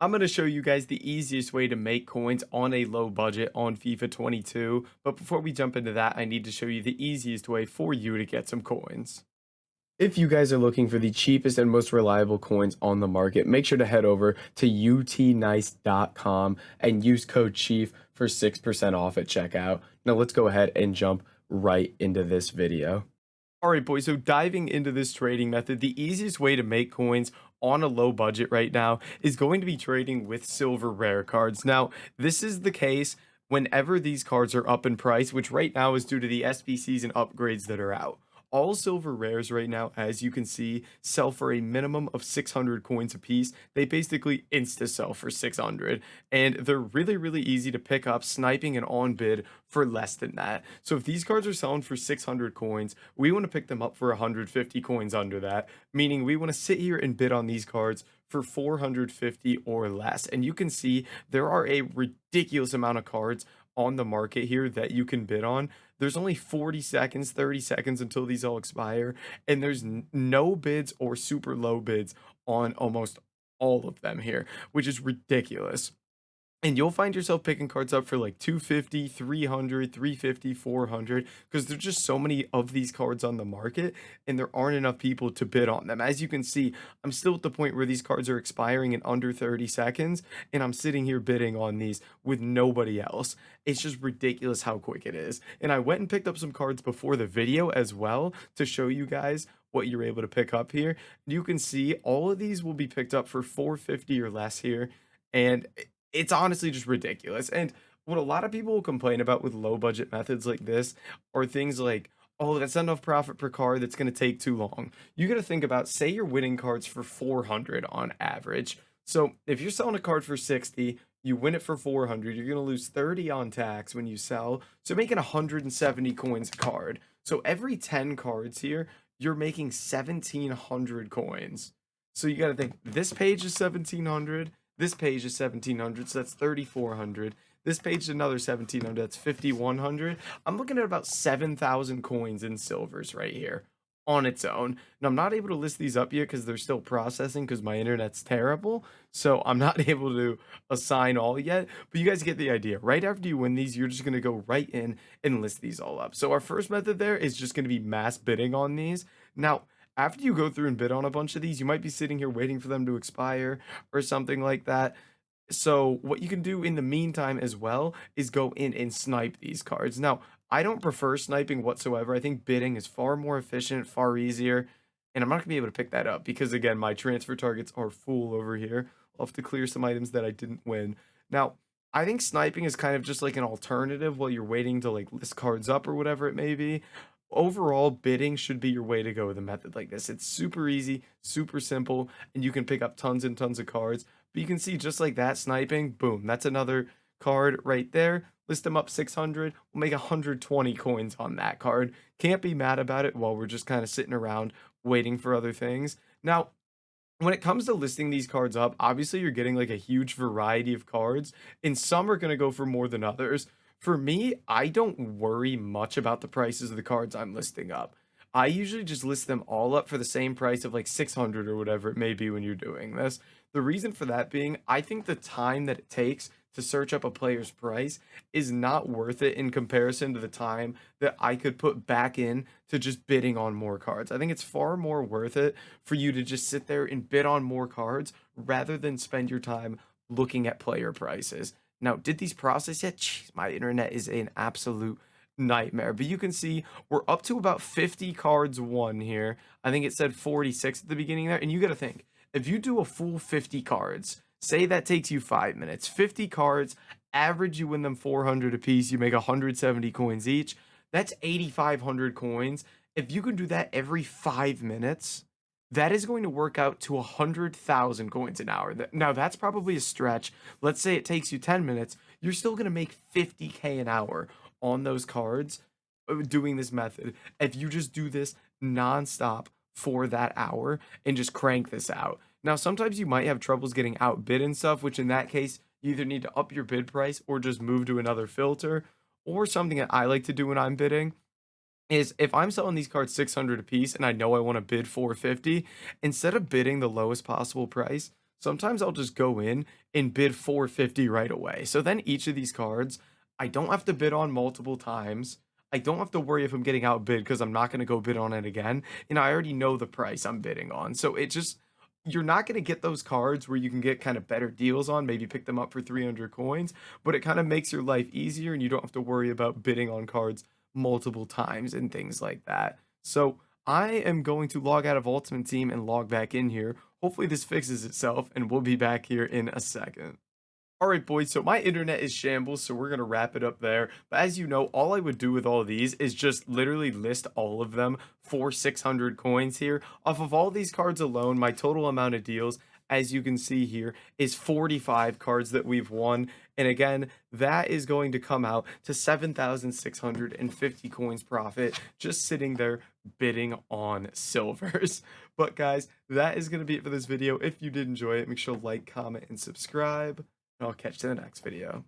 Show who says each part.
Speaker 1: I'm going to show you guys the easiest way to make coins on a low budget on FIFA 22. But before we jump into that, I need to show you the easiest way for you to get some coins. If you guys are looking for the cheapest and most reliable coins on the market, make sure to head over to utnice.com and use code CHIEF for 6% off at checkout. Now let's go ahead and jump right into this video. All right, boys. So diving into this trading method, the easiest way to make coins on a low budget right now is going to be trading with silver rare cards. Now, this is the case whenever these cards are up in price, which right now is due to the SBCs and upgrades that are out. All silver rares right now, as you can see, sell for a minimum of 600 coins a piece. They basically insta sell for 600, and they're really, really easy to pick up, sniping and on bid for less than that. So if these cards are selling for 600 coins, we want to pick them up for 150 coins under that, meaning we want to sit here and bid on these cards for 450 or less. And you can see there are a ridiculous amount of cards on the market here that you can bid on. There's only 40 seconds, 30 seconds until these all expire, and there's no bids or super low bids on almost all of them here, which is ridiculous. And you'll find yourself picking cards up for like 250, 300, 350, 400 because there's just so many of these cards on the market and there aren't enough people to bid on them. As you can see, I'm still at the point where these cards are expiring in under 30 seconds and I'm sitting here bidding on these with nobody else. It's just ridiculous how quick it is. And I went and picked up some cards before the video as well to show you guys what you're able to pick up here. You can see all of these will be picked up for 450 or less here. And it's honestly just ridiculous. And what a lot of people will complain about with low budget methods like this are things like, oh, that's not enough profit per card. That's going to take too long. You got to think about, say you're winning cards for 400 on average. So if you're selling a card for 60, you win it for 400, you're going to lose 30 on tax when you sell. So making 170 coins a card. So every 10 cards here, you're making 1700 coins. So you got to think this page is 1700. This page is 1700, so that's 3400. This page is another 1700, that's 5100. I'm looking at about 7,000 coins in silvers right here on its own. Now, I'm not able to list these up yet because they're still processing because my internet's terrible. So I'm not able to assign all yet, but you guys get the idea. Right after you win these, you're just going to go right in and list these all up. So our first method there is just going to be mass bidding on these. Now, after you go through and bid on a bunch of these, you might be sitting here waiting for them to expire or something like that. So what you can do in the meantime as well is go in and snipe these cards. Now, I don't prefer sniping whatsoever. I think bidding is far more efficient, far easier, and I'm not gonna be able to pick that up because again, my transfer targets are full over here. I'll have to clear some items that I didn't win. Now, I think sniping is kind of just like an alternative while you're waiting to like list cards up or whatever it may be. Overall, bidding should be your way to go with a method like this. It's super easy, super simple, and you can pick up tons and tons of cards. But you can see just like that, sniping, boom, that's another card right there. List them up 600, we'll make 120 coins on that card. Can't be mad about it while we're just kind of sitting around waiting for other things. Now, when it comes to listing these cards up, obviously you're getting like a huge variety of cards, and some are going to go for more than others. For me, I don't worry much about the prices of the cards I'm listing up. I usually just list them all up for the same price of like 600 or whatever it may be when you're doing this. The reason for that being, I think the time that it takes to search up a player's price is not worth it in comparison to the time that I could put back in to just bidding on more cards. I think it's far more worth it for you to just sit there and bid on more cards rather than spend your time looking at player prices. Now, did these process yet? Jeez, my internet is an absolute nightmare. But you can see we're up to about 50 cards won here. I think it said 46 at the beginning there. And you got to think, if you do a full 50 cards, say that takes you 5 minutes, 50 cards, average you win them 400 apiece, you make 170 coins each. That's 8,500 coins. If you can do that every 5 minutes, that is going to work out to 100,000 coins an hour. Now, that's probably a stretch. Let's say it takes you 10 minutes. You're still going to make 50K an hour on those cards doing this method. If you just do this nonstop for that hour and just crank this out. Now, sometimes you might have troubles getting outbid and stuff, which in that case, you either need to up your bid price or just move to another filter. Or something that I like to do when I'm bidding is if I'm selling these cards 600 a piece and I know I want to bid 450, instead of bidding the lowest possible price, sometimes I'll just go in and bid 450 right away. So then each of these cards, I don't have to bid on multiple times. I don't have to worry if I'm getting outbid because I'm not going to go bid on it again. And I already know the price I'm bidding on. So it just, you're not going to get those cards where you can get kind of better deals on, maybe pick them up for 300 coins, but it kind of makes your life easier and you don't have to worry about bidding on cards multiple times and things like that. So I am going to log out of Ultimate Team and log back in here. Hopefully this fixes itself and we'll be back here in a second. All right, boys. So my internet is shambles, so we're gonna wrap it up there. But as you know, all I would do with all of these is just literally list all of them for 600 coins here. Off of all these cards alone, my total amount of deals, as you can see here, is 45 cards that we've won. And again, that is going to come out to 7,650 coins profit, just sitting there bidding on silvers. But guys, that is gonna be it for this video. If you did enjoy it, make sure to like, comment, and subscribe. I'll catch you in the next video.